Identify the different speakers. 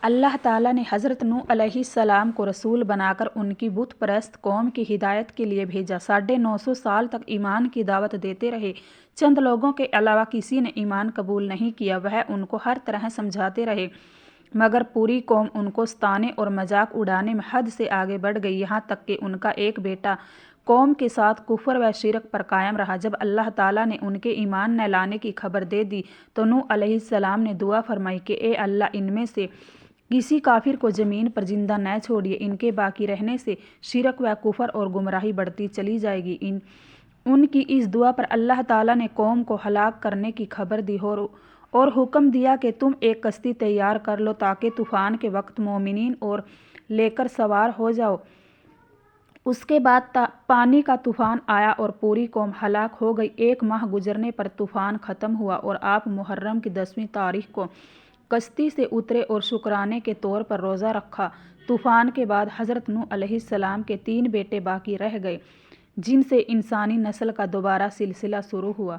Speaker 1: اللہ تعالیٰ نے حضرت نوح علیہ السلام کو رسول بنا کر ان کی بت پرست قوم کی ہدایت کے لیے بھیجا۔ 950 سال تک ایمان کی دعوت دیتے رہے۔ چند لوگوں کے علاوہ کسی نے ایمان قبول نہیں کیا۔ وہ ان کو ہر طرح سمجھاتے رہے مگر پوری قوم ان کو ستانے اور مذاق اڑانے میں حد سے آگے بڑھ گئی، یہاں تک کہ ان کا ایک بیٹا قوم کے ساتھ کفر و شرک پر قائم رہا۔ جب اللہ تعالیٰ نے ان کے ایمان نہ لانے کی خبر دے دی تو نوح علیہ السلام نے دعا فرمائی کہ اے اللہ، ان میں سے کسی کافر کو زمین پر زندہ نہ چھوڑیے، ان کے باقی رہنے سے شرک و کفر اور گمراہی بڑھتی چلی جائے گی۔ ان کی اس دعا پر اللہ تعالیٰ نے قوم کو ہلاک کرنے کی خبر دی اور حکم دیا کہ تم ایک کشتی تیار کر لو تاکہ طوفان کے وقت مومنین اور لے کر سوار ہو جاؤ۔ اس کے بعد پانی کا طوفان آیا اور پوری قوم ہلاک ہو گئی۔ 1 ماہ گزرنے پر طوفان ختم ہوا اور آپ محرم کی 10ویں تاریخ کو کشتی سے اترے اور شکرانے کے طور پر روزہ رکھا۔ طوفان کے بعد حضرت نوح علیہ السلام کے 3 بیٹے باقی رہ گئے، جن سے انسانی نسل کا دوبارہ سلسلہ شروع ہوا۔